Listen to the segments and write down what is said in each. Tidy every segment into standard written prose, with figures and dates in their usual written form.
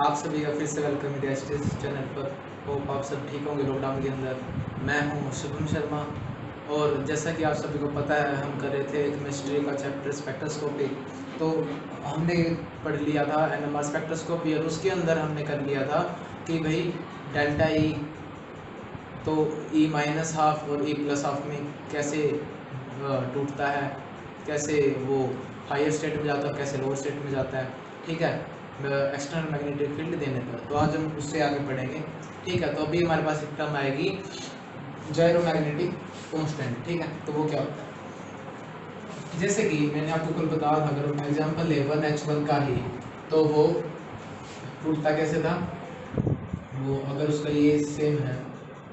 आप सभी का फिर से वेलकम इंडिया स्टेज चैनल पर। होप आप सब ठीक होंगे लॉकडाउन के अंदर। मैं हूं शुभम शर्मा और जैसा कि आप सभी को पता है हम कर रहे थे केमिस्ट्री का चैप्टर स्पेक्ट्रोस्कोपी। तो हमने पढ़ लिया था एनएमआर स्पेक्ट्रोस्कोपी और उसके अंदर हमने कर लिया था कि भाई डेल्टा ई तो ई माइनस हाफ और ई प्लस हाफ में कैसे टूटता है, कैसे वो हायर स्टेट में जाता है, कैसे लोअर स्टेट में जाता है। ठीक है, एक्सटर्नल मैग्नेटिक फील्ड देने पर तो आज हम उससे आगे पढ़ेंगे। ठीक है, तो अभी हमारे पास एक टर्म आएगी जायरोमैग्नेटिक कांस्टेंट। ठीक है, तो वो क्या होता है, जैसे कि मैंने आपको कल बताया था, अगर एग्जाम्पल ले 1h1 का ही तो वो टूटता कैसे था। वो अगर उसका ये सेम है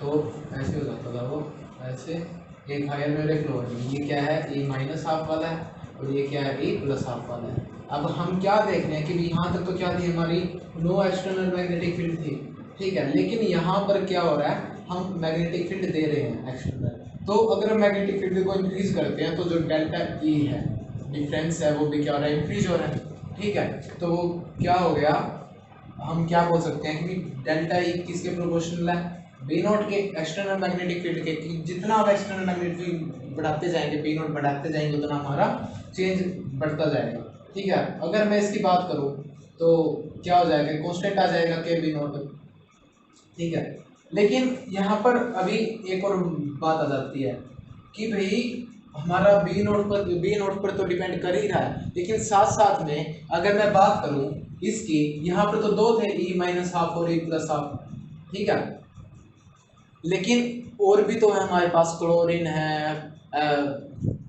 तो ऐसे हो जाता था, वो ऐसे एक हायर में और एक लोअर में। ये क्या है, ए माइनस हाफ वाला है और ये क्या है, ए प्लस हाफ वाला है। अब हम क्या देख रहे हैं कि यहाँ तक तो क्या थी हमारी, नो एक्सटर्नल मैग्नेटिक फील्ड थी। ठीक है, लेकिन यहाँ पर क्या हो रहा है, हम मैग्नेटिक फील्ड दे रहे हैं एक्सटर्नल। तो अगर हम मैग्नेटिक फील्ड को इंक्रीज करते हैं तो जो डेल्टा ई है, डिफरेंस है, वो भी क्या हो रहा है, इंक्रीज हो रहा है। ठीक है, तो वो क्या हो गया, हम क्या बोल सकते हैं कि डेल्टा ई किसके प्रोपोर्शनल है, बी नॉट के, एक्सटर्नल मैग्नेटिक फील्ड के। कि जितना आप एक्सटर्नल मैग्नेटिक फील्ड बढ़ाते जाएंगे, बी नॉट बढ़ाते जाएंगे, उतना हमारा चेंज बढ़ता जाएगा। ठीक है, अगर मैं इसकी बात करूं तो क्या हो जाएगा, कांस्टेंट आ जाएगा के बी नॉट। ठीक है, लेकिन यहाँ पर अभी एक और बात आ जाती है कि भाई हमारा बी नोट पर तो डिपेंड कर ही रहा है, लेकिन साथ साथ में अगर मैं बात करूं इसकी, यहाँ पर तो दो थे, ई माइनस हाफ और ई प्लस हाफ। ठीक है, लेकिन और भी तो है हमारे पास, क्लोरीन है,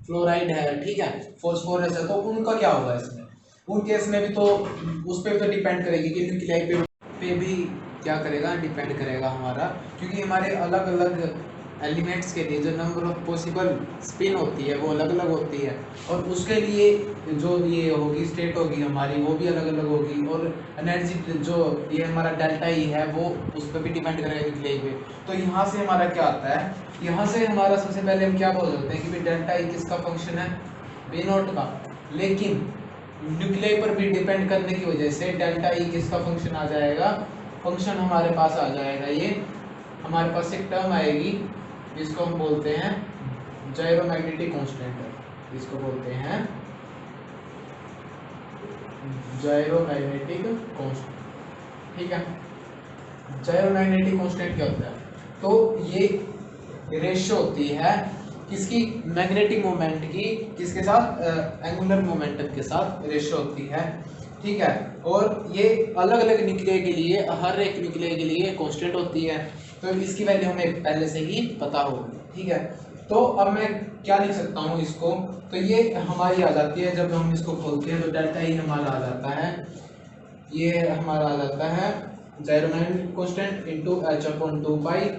फ्लोराइड है, ठीक है, फॉस्फोरस है। तो उनका क्या होगा इसमें, उन केस में भी तो उस पर भी तो डिपेंड करेगी कि न्यूक्लियाई पे भी क्या करेगा, डिपेंड करेगा हमारा। क्योंकि हमारे अलग अलग एलिमेंट्स के लिए जो नंबर ऑफ पॉसिबल स्पिन होती है वो अलग अलग होती है, और उसके लिए जो ये होगी स्टेट होगी हमारी, वो भी अलग अलग होगी। और एनर्जी जो ये हमारा डेल्टा ई है वो उस पर भी डिपेंड करेगा न्यूक्लियाई पे। तो यहाँ से हमारा क्या आता है, यहाँ से हमारा सबसे पहले हम क्या बोल सकते हैं कि भाई डेल्टा ई किसका फंक्शन है, बी नॉट का। लेकिन न्यूक्लियाई पर भी डिपेंड करने की वजह से डेल्टा ई किसका फंक्शन आ जाएगा, फंक्शन हमारे पास आ जाएगा। ये हमारे पास एक टर्म आएगी जिसको हम बोलते हैं जायरोमैग्नेटिक कांस्टेंट, इसको बोलते हैं जायरोमैग्नेटिक कांस्टेंट। ठीक है, जायरोमैग्नेटिक कांस्टेंट क्या होता है, तो ये रेशियो होती है किसकी, मैग्नेटिक मोमेंट की, किसके साथ, एंगुलर मोमेंटम के साथ रेशियो होती है। ठीक है, और ये अलग अलग न्यूक्लियाई के लिए, हर एक न्यूक्लियाई के लिए कांस्टेंट होती है। तो इसकी वैल्यू हमें पहले से ही पता होगी। ठीक है, तो अब मैं क्या लिख सकता हूँ इसको, तो ये हमारी आ जाती है, जब हम इसको खोलते हैं तो डेल्टा ई हमारा आ जाता है, ये हमारा आ जाता है gyromagnetic constant into h upon 2 pi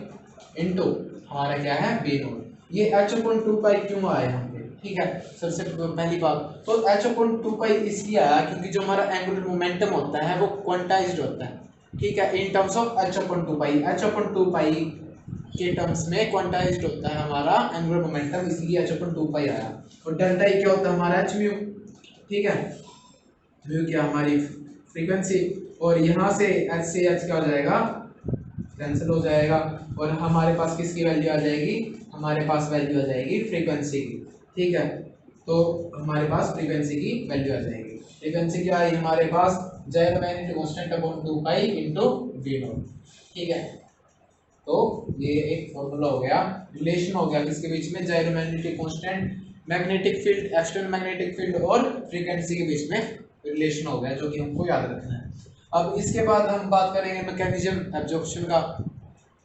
into हमारा क्या है, बी नोट। ये एच अपॉन 2 पाई क्यों आया यहाँ पे, ठीक है, सबसे पहली बात तो एच अपॉन 2 पाई इसलिए आया क्योंकि जो हमारा एंगुलर मोमेंटम होता है वो क्वांटाइज्ड होता है। ठीक है, in terms of H upon 2 pi, H upon 2 पाई के टर्म्स में क्वांटाइज्ड होता है हमारा एंगुलर मोमेंटम, इसलिए एच अपॉन 2 पाई आया। और डेल्टा ई क्या होता है हमारा, एच म्यू। ठीक है, म्यू क्या हमारी फ्रीक्वेंसी, और यहाँ से एच क्या हो जाएगा, कैंसिल हो जाएगा, और हमारे पास किसकी वैल्यू आ जाएगी, हमारे पास वैल्यू आ जाएगी फ्रीक्वेंसी की। ठीक है, तो हमारे पास फ्रीक्वेंसी की वैल्यू आ जाएगी। फ्रीक्वेंसी क्या आई हमारे पास, gyromagnetic constant upon 2 pi into B naught. ठीक है, तो ये एक फॉर्मूला हो गया, रिलेशन हो गया किसके बीच में, gyromagnetic constant, magnetic field, external magnetic field और फ्रीक्वेंसी के बीच में रिलेशन हो गया, जो कि हमको याद रखना है। अब इसके बाद हम बात करेंगे मैकेनिज्म एब्जॉर्प्शन का,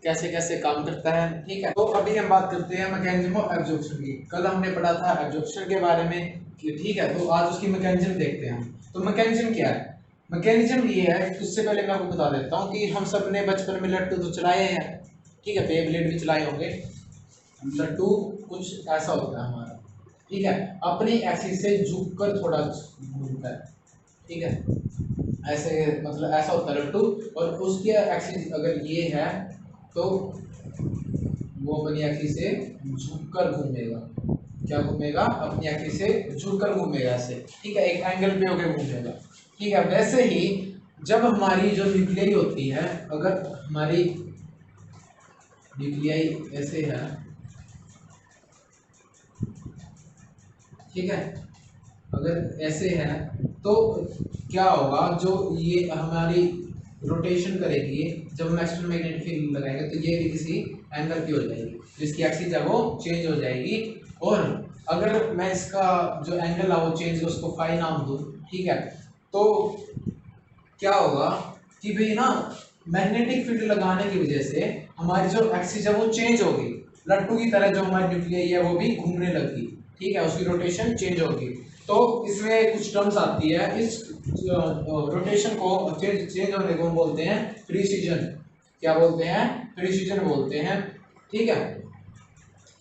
कैसे कैसे काम करता है। ठीक है, तो अभी हम बात करते हैं मैकेनिज्म ऑफ एब्जॉर्प्शन की। कल हमने पढ़ा था एब्जॉर्प्शन के बारे में कि ठीक है, तो आज उसकी मैकेनिज्म देखते हैं। तो मैकेनिज्म क्या है, मैकेनिज्म ये है, उससे पहले मैं आपको बता देता हूँ कि हम सब ने बचपन में लट्टू तो चलाए हैं। ठीक है, बेब्लेड भी चलाए होंगे। लट्टू कुछ ऐसा होता है हमारा, ठीक है, अपनी एक्सिस से झुककर थोड़ा घूमता है। ठीक है, ऐसे मतलब ऐसा होता है लट्टू, और उसकी एक्सिस अगर ये है तो वो अपनी एक्सिस से झुककर घूमेगा। क्या घूमेगा, अपनी एक्सिस से झुककर घूमेगा ऐसे। ठीक है, एक एंगल पे होकर घूमेगा। ठीक है, वैसे ही जब हमारी जो न्यूक्लियाई होती है, अगर हमारी न्यूक्लियाई ऐसे है, ठीक है, अगर ऐसे है तो क्या होगा, जो ये हमारी रोटेशन करेगी, जब हम एक्सटर्नल मैग्नेटिक फील्ड लगाएंगे तो ये भी किसी एंगल की हो जाएगी, जिसकी एक्सिस है वो चेंज हो जाएगी। और अगर मैं इसका जो एंगल है वो चेंज, उसको फाई नाम दूं, ठीक है, तो क्या होगा कि भाई ना मैग्नेटिक फील्ड लगाने की वजह से हमारी जो एक्सिस है वो चेंज होगी, लट्टू की तरह जो हमारी न्यूक्लियाई है वो भी घूमने लगी, ठीक है, उसकी रोटेशन चेंज होगी। तो इसमें कुछ टर्म्स आती है, इस रोटेशन को चेंज होने को हम बोलते हैं प्रिसीजन। क्या बोलते हैं? प्रिसीजन बोलते हैं, ठीक है।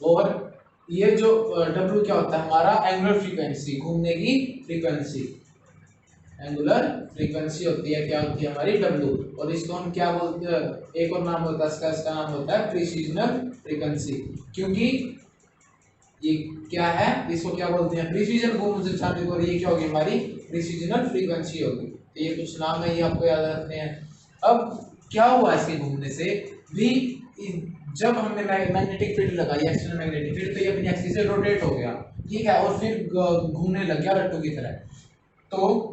और ये जो W क्या होता है हमारा, एंगुलर फ्रीक्वेंसी, घूमने की फ्रीक्वेंसी, एंगुलर फ्रीक्वेंसी होती है, क्या होती है हमारी W। और इसको हम क्या बोलते हैं, एक और नाम होता है इसका नाम होता है प्रिसीजनल फ्रीक्वेंसी, क्योंकि ये क्या है, इसको क्या बोलते हैं, प्रिसीजन घूम से चाहते, और ये क्या होगी हमारी प्रिसीजनल फ्रीक्वेंसी होगी। तो ये कुछ नाम है, ये आपको याद रखने हैं। अब क्या हुआ इसके घूमने से भी, जब हमने मैग्नेटिक फील्ड लगाई, एक्सटर्नल मैग्नेटिक फील्ड, तो ये अपनी एक्सिस से रोटेट हो गया, ठीक है, और फिर घूमने लग गया लट्टू की तरह। तो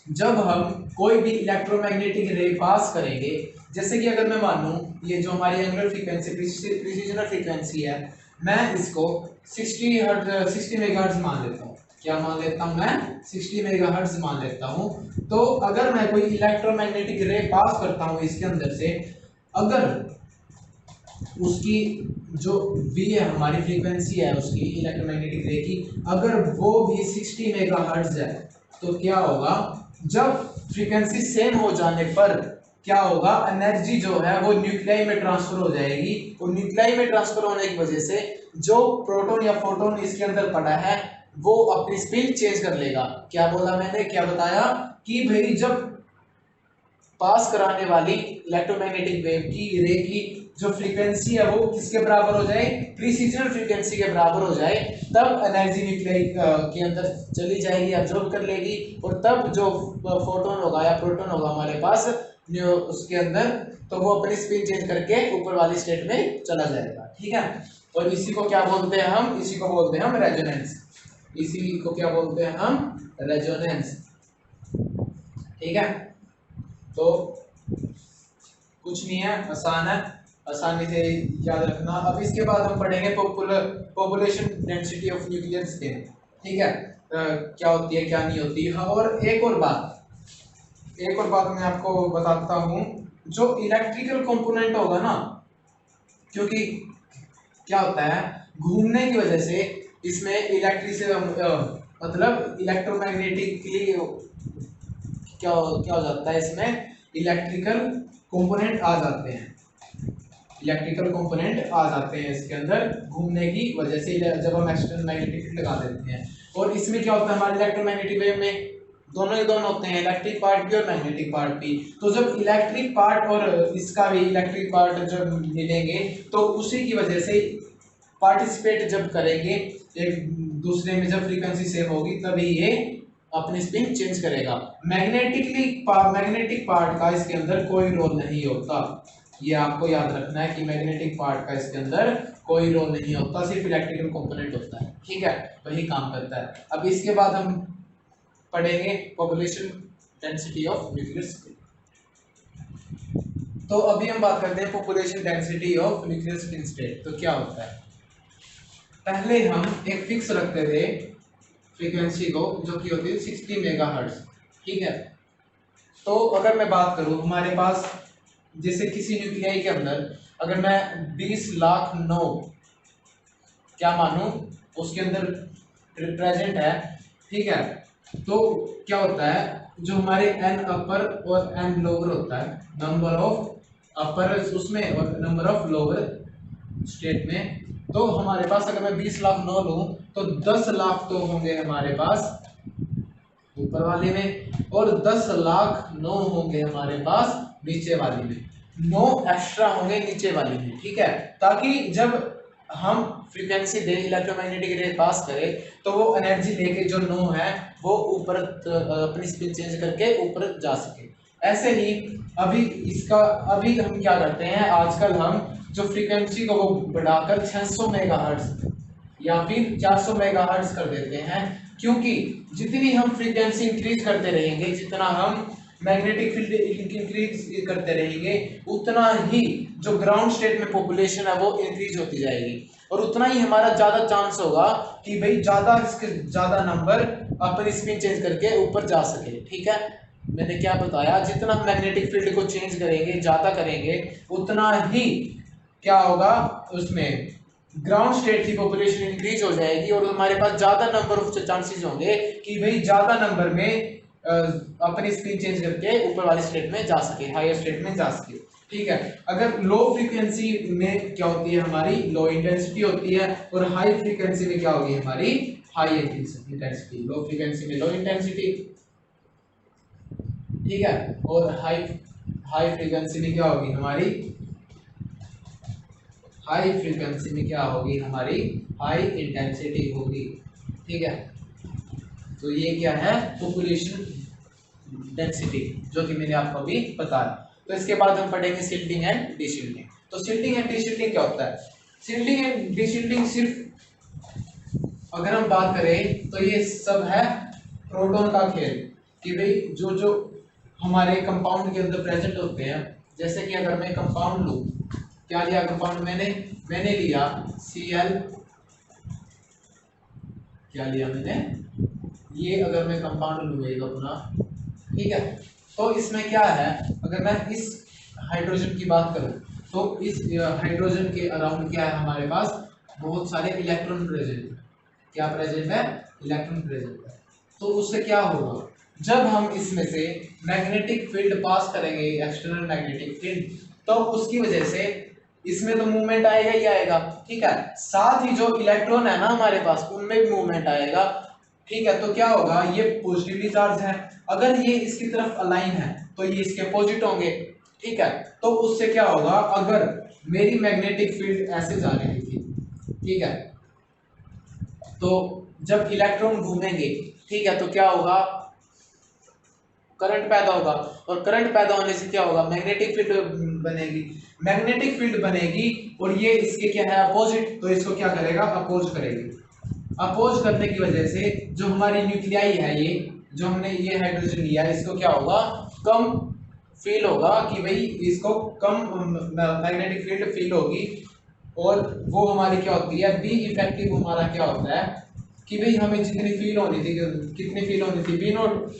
जब हम कोई भी इलेक्ट्रोमैग्नेटिक रे पास करेंगे, जैसे कि अगर मैं मानूं ये जो हमारी एंगुलर फ्रीक्वेंसी प्रिसीजनल फ्रीक्वेंसी है, मैं इसको 60 मेगाहर्ट्ज मान लेता हूँ। क्या मान लेता हूँ मैं? 60 मेगाहर्ट्ज मान लेता हूँ। तो अगर मैं कोई इलेक्ट्रोमैग्नेटिक रे पास करता हूँ इसके अंदर से, अगर उसकी जो V है, हमारी फ्रीक्वेंसी है उसकी इलेक्ट्रोमैग्नेटिक रे की, अगर वो भी 60 मेगाहर्ट्ज है, तो क्या होगा, जब फ्रीक्वेंसी सेम हो जाने पर क्या होगा, एनर्जी जो है वो न्यूक्लियाई में ट्रांसफर हो जाएगी, और न्यूक्लियाई में ट्रांसफर होने की वजह से जो प्रोटॉन या फोटोन इसके अंदर पड़ा है वो अपनी स्पिन चेंज कर लेगा। क्या बोला मैंने, क्या बताया कि भाई जब पास कराने वाली इलेक्ट्रोमैग्नेटिक वेव की रे की जो फ्रीक्वेंसी है वो किसके बराबर हो जाए, प्रिसीजनल फ्रीक्वेंसी के बराबर हो जाए, तब एनर्जी न्यूक्लियाई के अंदर चली जाएगी, एब्जॉर्ब कर लेगी, और तब जो फोटोन होगा या प्रोटॉन होगा हमारे पास उसके अंदर, तो वो अपनी स्पिन चेंज करके ऊपर वाली स्टेट में चला जाएगा, ठीक है। और इसी को क्या बोलते हैं हम, इसी को बोलते हैं हम रेजोनेंस, इसी को क्या बोलते हैं हम, रेजोनेंस, ठीक है। तो कुछ नहीं है, आसान है, आसानी से याद रखना। अब इसके बाद हम पढ़ेंगे population density of nuclear spin, ठीक है, क्या होती है क्या नहीं होती। हाँ, और एक और बात मैं आपको बताता हूँ, जो इलेक्ट्रिकल कंपोनेंट होगा ना, क्योंकि क्या होता है घूमने की वजह से इसमें मतलब इलेक्ट्रोमैग्नेटिकली क्या क्या हो जाता है, इसमें इलेक्ट्रिकल कंपोनेंट आ जाते हैं, इलेक्ट्रिकल कंपोनेंट आ जाते हैं इसके अंदर घूमने की वजह से, जब हम एक्सटर्नल मैग्नेटिक फील्ड लगा देते हैं। और इसमें क्या होता है, हमारे इलेक्ट्रोमैग्नेटिक वेव में दोनों ही दोनों होते हैं, इलेक्ट्रिक पार्ट भी और मैग्नेटिक पार्ट भी। तो जब इलेक्ट्रिक पार्ट और इसका भी इलेक्ट्रिक पार्ट जब मिलेंगे, तो उसी की वजह से पार्टिसिपेट जब करेंगे एक दूसरे में, जब फ्रीक्वेंसी सेम होगी तभी ये अपनी स्पिन चेंज करेगा। मैग्नेटिक पार्ट का इसके अंदर कोई रोल नहीं होता, ये आपको याद रखना है कि मैग्नेटिक पार्ट का इसके अंदर कोई रोल नहीं होता, सिर्फ इलेक्ट्रिकल कंपोनेंट होता है, ठीक है, वही काम करता है। अब इसके बाद हम पढ़ेंगे population density of nuclear spin. तो अभी हम बात करते हैं population density of nuclear spin state. तो क्या होता है, पहले हम एक फिक्स रखते थे फ्रीक्वेंसी को, जो कि होती है 60 मेगाहर्ट्ज, ठीक है। तो अगर मैं बात करूं हमारे पास, जैसे किसी न्यूक्लियाई के अंदर अगर मैं 20 लाख 9 क्या मानूं उसके अंदर प्रेजेंट है, ठीक है, तो क्या होता है, जो हमारे एन अपर और एन लोअर होता है, नंबर ऑफ अपर उसमें और नंबर ऑफ लोअर स्टेट में, तो हमारे पास अगर मैं 20 लाख 9 लूँ तो 10 लाख तो होंगे हमारे पास ऊपर वाले में, और 10 लाख 9 होंगे हमारे पास नीचे वाली में, 9 एक्स्ट्रा होंगे नीचे वाली में, ठीक है, ताकि जब हम फ्रीक्वेंसी दे इलेक्ट्रोमैग्नेटिक रे पास करें तो वो एनर्जी लेके जो 9 है वो ऊपर अपनी स्पिन चेंज करके ऊपर जा सके। ऐसे ही अभी हम क्या करते हैं, आजकल हम जो फ्रीक्वेंसी को वो बढ़ाकर 600 मेगाहर्ट्ज या फिर 400 मेगाहर्ट्ज कर देते हैं, क्योंकि जितनी हम फ्रीक्वेंसी इंक्रीज करते रहेंगे, जितना हम मैग्नेटिक फील्ड इंक्रीज करते रहेंगे, उतना ही जो ग्राउंड स्टेट में पॉपुलेशन है वो इंक्रीज होती जाएगी, और उतना ही हमारा ज्यादा चांस होगा कि भाई ज्यादा नंबर अपनी स्पिन चेंज करके ऊपर जा सके। ठीक है, मैंने क्या बताया, जितना हम मैग्नेटिक फील्ड को चेंज करेंगे, ज्यादा करेंगे, उतना ही क्या होगा, उसमें ग्राउंड स्टेट की पॉपुलेशन इंक्रीज हो जाएगी, और हमारे पास ज्यादा नंबर ऑफ चांसेस होंगे कि भाई ज्यादा नंबर में अपनी स्पीड चेंज करके ऊपर वाली स्टेट में जा सके, हायर स्टेट में जा सके। ठीक है, अगर लो फ्रीक्वेंसी में क्या होती है, हमारी लो इंटेंसिटी होती है, और हाई फ्रीक्वेंसी में क्या होगी, हमारी हाई इंटेंसिटी। लो फ्रीक्वेंसी में लो इंटेंसिटी, ठीक है, और हाई फ्रीक्वेंसी में क्या होगी, हमारी हाई फ्रीक्वेंसी में क्या होगी, हमारी हाई इंटेंसिटी होगी। ठीक है, तो ये क्या है, पॉपुलेशन डेंसिटी, जो कि मैंने आपको अभी बताया। तो इसके बाद हम पढ़ेंगे सिल्टिंग एंड डिसिल्टिंग। तो सिल्टिंग एंड डिसिल्टिंग क्या होता है? सिल्टिंग एंड डिसिल्टिंग सिर्फ अगर हम बात करें तो ये सब है प्रोटॉन का खेल, कि भाई जो हमारे कंपाउंड के अंदर प्रेजेंट होते हैं। जैसे कि अगर मैं कंपाउंड लूं, क्या लिया कंपाउंड, मैंने लिया Cl, क्या लिया मैंने, ये अगर मैं कंपाउंड लूँ एक अपना, ठीक है, तो इसमें क्या है, अगर मैं इस हाइड्रोजन की बात करूं तो इस हाइड्रोजन के अराउंड क्या है, हमारे पास बहुत सारे इलेक्ट्रॉन प्रेजेंट है। क्या प्रेजेंट है? इलेक्ट्रॉन प्रेजेंट है। तो उससे क्या होगा, जब हम इसमें से मैग्नेटिक फील्ड पास करेंगे, एक्सटर्नल मैग्नेटिक फील्ड, तो उसकी वजह से इसमें तो मूवमेंट आएगा ही आएगा। ठीक है, साथ ही जो इलेक्ट्रॉन है ना हमारे पास, उनमें भी मूवमेंट आएगा। ठीक है, तो क्या होगा, ये पॉजिटिवली चार्ज है, अगर ये इसकी तरफ अलाइन है तो ये इसके अपोजिट होंगे। ठीक है, तो उससे क्या होगा, अगर मेरी मैग्नेटिक फील्ड ऐसे जा रही थी, ठीक है, तो जब इलेक्ट्रॉन घूमेंगे, ठीक है, तो क्या होगा, करंट पैदा होगा, और करंट पैदा होने से क्या होगा, मैग्नेटिक फील्ड बनेगी। मैग्नेटिक फील्ड बनेगी और ये इसके क्या है, अपोजिट, तो इसको क्या करेगा, अपोज करेगी। अपोज करने की वजह से जो हमारी न्यूक्लियाई है, ये जो हमने ये हाइड्रोजन लिया, इसको क्या होगा, कम फील होगा, कि भाई इसको कम मैग्नेटिक फील्ड फील होगी, और वो हमारी क्या होती है, बी इफेक्टिव हमारा क्या होता है, कि भाई हमें जितनी फील होनी थी, कितनी फील होनी थी, बी नॉट,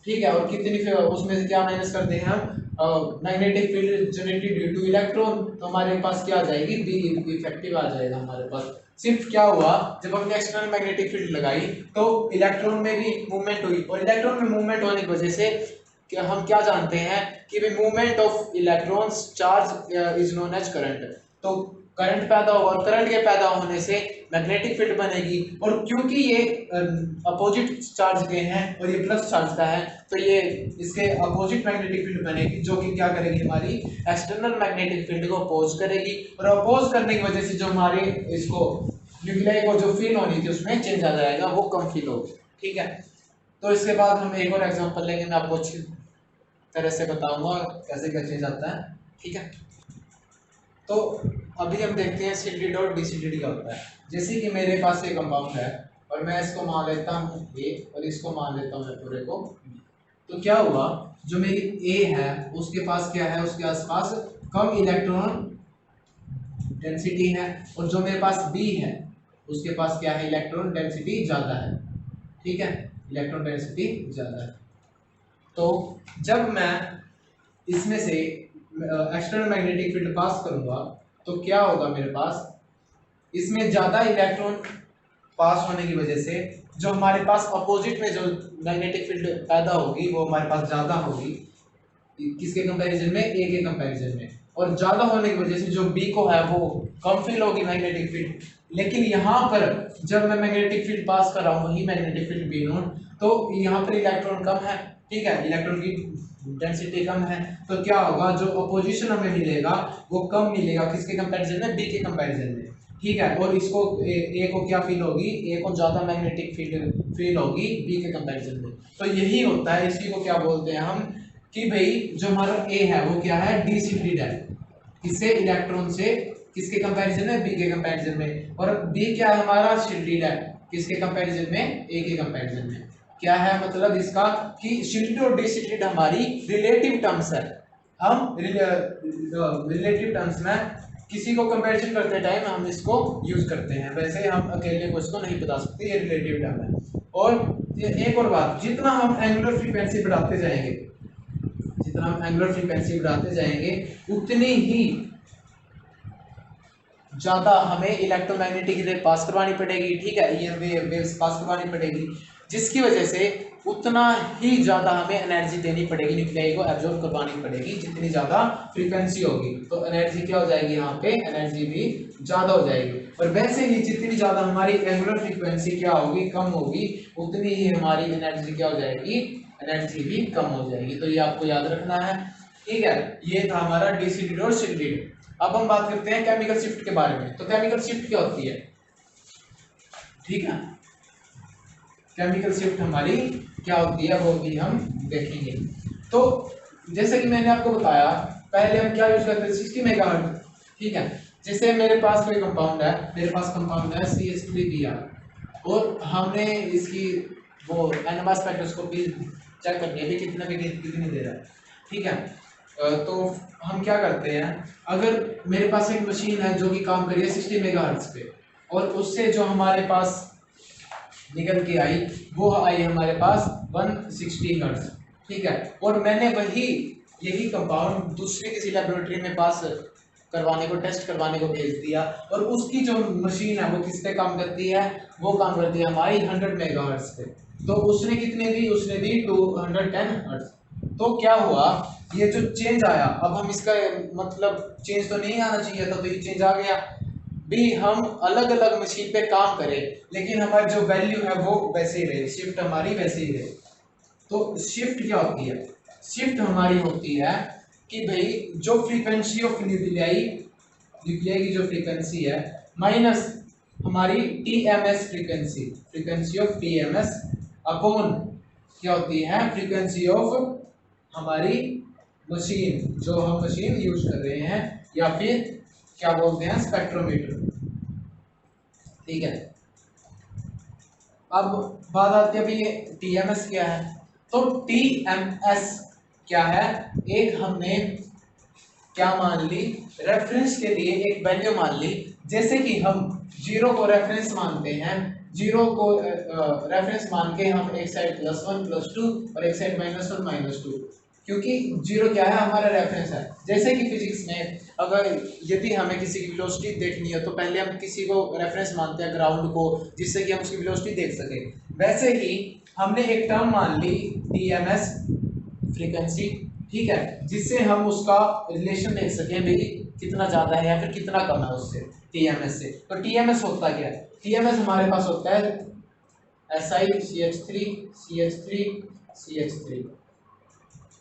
ठीक है, और कितनी फील, उसमें से क्या माइनस करते हैं हम, magnetic field generated due two electron, तो हमारे पास क्या आ जाएगी, बी इफेक्टिव आ जाएगा हमारे पास। सिर्फ क्या हुआ, जब हमने एक्सटर्नल मैग्नेटिक फील्ड लगाई तो इलेक्ट्रॉन में भी मूवमेंट हुई, और इलेक्ट्रॉन में मूवमेंट होने की वजह से क्या हम क्या जानते हैं कि भाई movement of electrons charge is known as current. तो करंट पैदा होगा, और करंट के पैदा होने से मैग्नेटिक फील्ड बनेगी, और क्योंकि ये अपोजिट चार्ज के हैं और ये प्लस चार्ज का है, तो ये इसके अपोजिट मैग्नेटिक फील्ड बनेगी, जो कि क्या करेगी, हमारी एक्सटर्नल मैग्नेटिक फील्ड को अपोज करेगी, और अपोज करने की वजह से जो हमारे इसको न्यूक्लियाई को जो फील होनी थी उसमें चेंज आ जाएगा, वो कम फील होगी। ठीक है, तो इसके बाद हम एक और एग्जांपल लेंगे, मैं आपको अच्छी तरह से बताऊंगा कैसे क्या चेंज आता है। ठीक है, तो अभी हम देखते हैं सिल्टेड और डिसिल्टेड क्या होता है। जैसे कि मेरे पास एक कंपाउंड है, और मैं इसको मान लेता हूँ ए, और इसको मान लेता हूँ मैं पूरे को बी। तो क्या हुआ, जो मेरी ए है उसके पास क्या है, उसके आसपास कम इलेक्ट्रॉन डेंसिटी है, और जो मेरे पास बी है उसके पास क्या है, इलेक्ट्रॉन डेंसिटी ज़्यादा है। ठीक है, इलेक्ट्रॉन डेंसिटी ज़्यादा है। तो जब मैं इसमें से एक्सटर्नल मैग्नेटिक फील्ड पास करूंगा, तो क्या होगा, मेरे पास इसमें ज़्यादा इलेक्ट्रॉन पास होने की वजह से जो हमारे पास अपोजिट में जो मैग्नेटिक फील्ड पैदा होगी, वो हमारे पास ज़्यादा होगी, किसके कंपैरिजन में, ए के कंपैरिजन में, और ज़्यादा होने की वजह से जो बी को है वो कम फील होगी मैग्नेटिक फील्ड। लेकिन यहाँ पर जब मैं मैग्नेटिक फील्ड पास कर रहा हूँ, वही मैग्नेटिक फील्ड बी नोट, तो यहाँ पर इलेक्ट्रॉन कम है। ठीक है, इलेक्ट्रॉन की डेंसिटी कम है, तो क्या होगा, जो अपोजिशन हमें मिलेगा वो कम मिलेगा, किसके कंपैरिजन में, बी के कंपैरिजन में। ठीक है, और इसको ए को क्या फील होगी, ए को ज्यादा मैग्नेटिक फील्ड फील होगी बी के कंपैरिजन में। तो यही होता है, इसी को क्या बोलते हैं हम, कि भाई जो हमारा ए है वो क्या है, डिसिल्टेड है, किससे, इलेक्ट्रॉन से, किसके कंपैरिजन में, बी के कंपैरिजन में, और बी क्या है हमारा, शिल्डेड है, किसके कंपैरिजन में, ए के कंपैरिजन में। क्या है मतलब इसका कि शिल्डेड और डिसिल्टेड हमारी रिलेटिव टर्म्स है। हम रिलेटिव टर्म्स में किसी को कंपैरिजन करते टाइम हम इसको यूज करते हैं, वैसे हम अकेले को इसको नहीं बता सकते, ये रिलेटिव टर्म है। और एक और बात, जितना हम एंगुलर फ्रीक्वेंसी बढ़ाते जाएंगे, जितना हम एंगुलर फ्रीक्वेंसी बढ़ाते जाएंगे उतनी ही ज्यादा हमें इलेक्ट्रोमैग्नेटिक रे पास करवानी पड़ेगी, ठीक है, ये वेव्स पास करवानी पड़ेगी, जिसकी वजह से उतना ही ज्यादा हमें एनर्जी देनी पड़ेगी, न्यूक्लियाई को एब्जॉर्ब करवानी पड़ेगी, जितनी ज्यादा फ्रीक्वेंसी होगी तो एनर्जी क्या हो जाएगी, यहाँ पे एनर्जी भी ज्यादा हो जाएगी। और वैसे ही जितनी ज्यादा हमारी एंगुलर फ्रीक्वेंसी क्या होगी, कम होगी, उतनी ही हमारी एनर्जी क्या हो जाएगी, एनर्जी भी कम हो जाएगी। तो ये आपको याद रखना है, ठीक है। ये था हमारा डिसिल्टेड और शिल्डेड। अब हम बात करते हैं केमिकल शिफ्ट के बारे में। तो केमिकल शिफ्ट क्या होती है, ठीक है, केमिकल शिफ्ट हमारी क्या होती है वो भी हम देखेंगे। तो जैसे कि मैंने आपको बताया, पहले हम क्या यूज करते थे, 60 मेगाहर्ट्ज, ठीक है। जैसे मेरे पास कोई कंपाउंड है, मेरे पास कंपाउंड है CH3Br, और हमने इसकी वो NMR स्पेक्ट्रोस्कोपी चेक करनी है भी कितना भी कितनी दे रहा है, ठीक है। तो हम क्या करते हैं, अगर मेरे पास एक मशीन है जो कि काम कर रही है 60 मेगाहर्ट्ज पे, और उससे जो हमारे पास निकल के आई वो आई हमारे पास 160 हर्ट्ज, ठीक है। और मैंने यही कंपाउंड दूसरे किसी लेबोरेटरी में पास करवाने को, टेस्ट करवाने को भेज दिया, और उसकी जो मशीन है वो किस पे काम करती है, वो काम करती है हमारी 100 मेगाहर्ट्ज पे। तो उसने कितने दी, उसने दी 210 हर्ट्ज। तो क्या हुआ, ये जो चेंज आया, अब हम इसका मतलब चेंज तो नहीं आना चाहिए था, तो ये चेंज आ गया भी। हम अलग अलग मशीन पे काम करें लेकिन हमारी जो वैल्यू है वो वैसे ही रहे, शिफ्ट हमारी वैसे ही रहे। तो शिफ्ट क्या होती है, शिफ्ट हमारी होती है कि भाई जो फ्रीक्वेंसी ऑफ न्यूक्लियाई की जो फ्रीक्वेंसी है माइनस हमारी TMS frequency, frequency of TMS upon क्या होती है, फ्रीक्वेंसी ऑफ हमारी मशीन, जो हम मशीन यूज कर रहे हैं, या फिर क्या बोलते हैं, स्पेक्ट्रोमीटर, ठीक है। अब बात आती है अभी ये TMS क्या है। तो TMS क्या है, एक हमने क्या मान ली, रेफरेंस के लिए एक वैल्यू मान ली। जैसे कि हम 0 को रेफरेंस मानते हैं, 0 को रेफरेंस मान के हम एक साइड +1 +2 और एक साइड -1 -2, क्योंकि 0 क्या है, हमारा रेफरेंस है। जैसे कि फिजिक्स में अगर यदि हमें किसी की वेलोसिटी देखनी है तो पहले हम किसी को रेफरेंस मानते हैं, ग्राउंड को, जिससे कि हम उसकी वेलोसिटी देख सके। वैसे ही हमने एक टर्म मान ली TMS फ्रीक्वेंसी, ठीक है, जिससे हम उसका रिलेशन देख सकें भाई कितना ज़्यादा है या फिर कितना कम है उससे, TMS से। तो TMS होता क्या है, TMS हमारे पास होता है Si CH3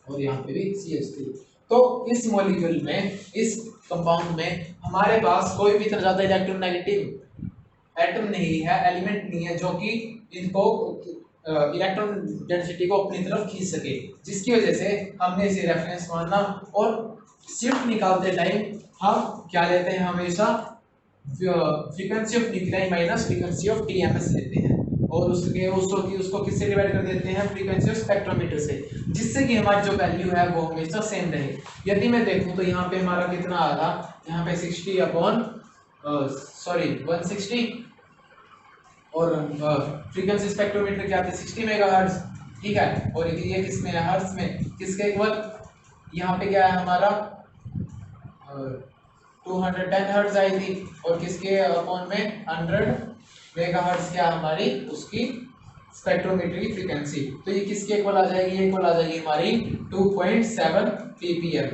और यहाँ पे भी CH3। तो इस मॉलिक्यूल में, इस कंपाउंड में हमारे पास कोई भी इतना ज़्यादा इलेक्ट्रोनेगेटिव एटम नहीं है, एलिमेंट नहीं है जो कि इनको इलेक्ट्रॉन डेंसिटी को अपनी तरफ खींच सके, जिसकी वजह से हमने इसे रेफरेंस माना। और शिफ्ट निकालते टाइम हम क्या लेते हैं, हमेशा frequency of nuclei minus frequency of TMS लेते हैं, और उसको किससे डिवाइड कर देते हैं, फ्रीक्वेंसी ऑफ स्पेक्ट्रोमीटर से, जिससे कि हमारी जो वैल्यू है वो हमेशा सेम रहे। यदि मैं देखूं तो यहाँ पे हमारा कितना आ रहा, यहाँ पे 160 और फ्रीक्वेंसी स्पेक्ट्रोमीटर क्या थे 60 मेगाहर्ट्ज, ठीक है। और ये किसमें है, हर्ट्ज में, किसके इक्वल, यहाँ पे क्या है हमारा 210 हर्ट्ज आई थी, और किसके अपॉन में 100 मेगाहर्ट्ज क्या हमारी उसकी स्पेक्ट्रोमीटर की फ्रीक्वेंसी। तो ये किसके इक्वल आ जाएगी, ये इक्वल आ जाएगी हमारी 2.7 ppm।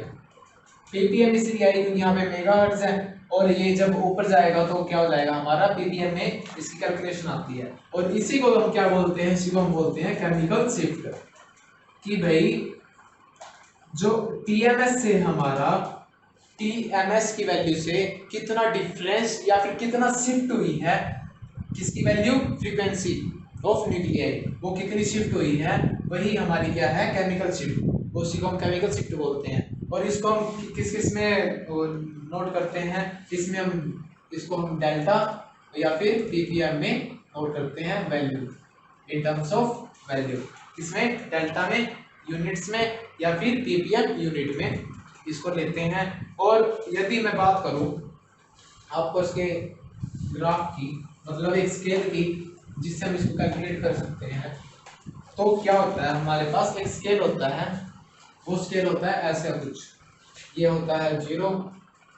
ppm इसलिए आई क्योंकि यहाँ पे मेगाहर्ट्ज है, और ये जब ऊपर जाएगा तो क्या हो जाएगा हमारा ppm में इसकी कैलकुलेशन आती है। और इसी को हम क्या बोलते हैं, इसी को हम बोलते हैं केमिकल शिफ्ट, कि भाई जो TMS से हमारा TMS की वैल्यू से कितना डिफरेंस या फिर कितना शिफ्ट हुई है, किसकी वैल्यू, फ्रीक्वेंसी ऑफ न्यूक्लियाई, वो कितनी शिफ्ट हुई है, वही हमारी क्या है, केमिकल शिफ्ट। उसी को हम केमिकल शिफ्ट बोलते हैं। और इसको हम किस किस में नोट करते हैं, इसमें हम इसको हम डेल्टा या फिर पीपीएम में नोट करते हैं value, in terms of value. इसमें डेल्टा में, यूनिट्स में, या फिर पीपीएम यूनिट में इसको लेते हैं। और यदि मैं बात करूं आपको इसके ग्राफ की, मतलब एक स्केल की जिससे हम इसको कैलकुलेट कर सकते हैं, तो क्या होता है हमारे पास एक स्केल होता है, वो स्केल होता है ऐसा कुछ, ये होता है 0,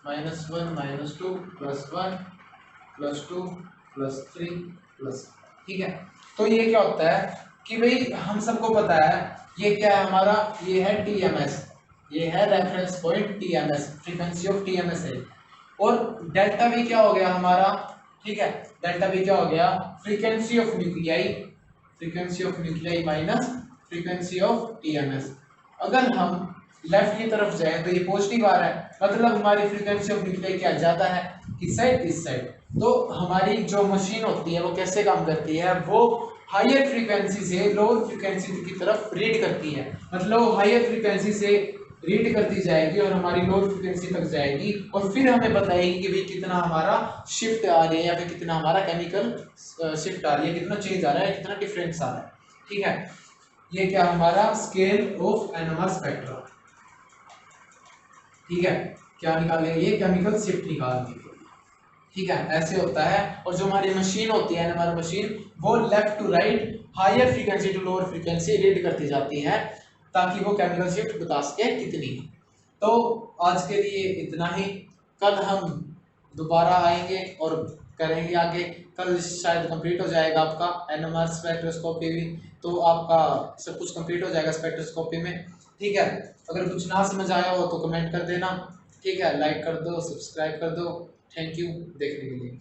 -1, -2, +1, +2, +3, +, ठीक है। तो ये क्या होता है कि भाई हम सबको पता है ये क्या है हमारा, ये है TMS, ये है reference point TMS, frequency of TMS है। और डेल्टा भी क्या हो गया हमारा, ठीक है, डेल्टा भी क्या हो गया, frequency of nuclei, frequency of nuclei minus frequency of TMS। अगर हम लेफ्ट की तरफ जाए तो ये पॉजिटिव आ रहा है, मतलब हमारी फ्रीक्वेंसी ऑफ न्यूक्लियाई क्या ज्यादा है, किस साइड, इस साइड। तो हमारी जो मशीन होती है वो कैसे काम करती है, वो हायर फ्रीक्वेंसी से लोअर फ्रीक्वेंसी की तरफ रीड करती है, मतलब हायर फ्रीक्वेंसी से रीड करती जाएगी और हमारी लोअर फ्रीक्वेंसी तक जाएगी, और फिर हमें बताएगी कि भाई कितना हमारा शिफ्ट आ रही है या फिर कितना हमारा केमिकल शिफ्ट आ रही है, कितना चेंज आ रहा है, कितना डिफरेंस आ रहा है, ठीक है। ये क्या हमारा स्केल ऑफ NMR स्पेक्ट्रा, ठीक है। क्या निकालेंगे, ये केमिकल शिफ्ट निकालेंगे, ठीक है, ऐसे होता है। और जो हमारी मशीन होती है NMR मशीन, वो left to right, higher frequency to lower frequency read करती जाती है, ताकि वो केमिकल शिफ्ट बता सके कितनी। तो आज के लिए इतना ही, कल हम दोबारा आएंगे और करेंगे आगे। कल शायद कंप्लीट हो जाएगा आपका NMR स्पेक्ट्रोस्कोपी भी, तो आपका सब कुछ कंप्लीट हो जाएगा स्पेक्ट्रोस्कोपी में, ठीक है। अगर कुछ ना समझ आया हो तो कमेंट कर देना, ठीक है, लाइक कर दो, सब्सक्राइब कर दो। थैंक यू देखने के लिए।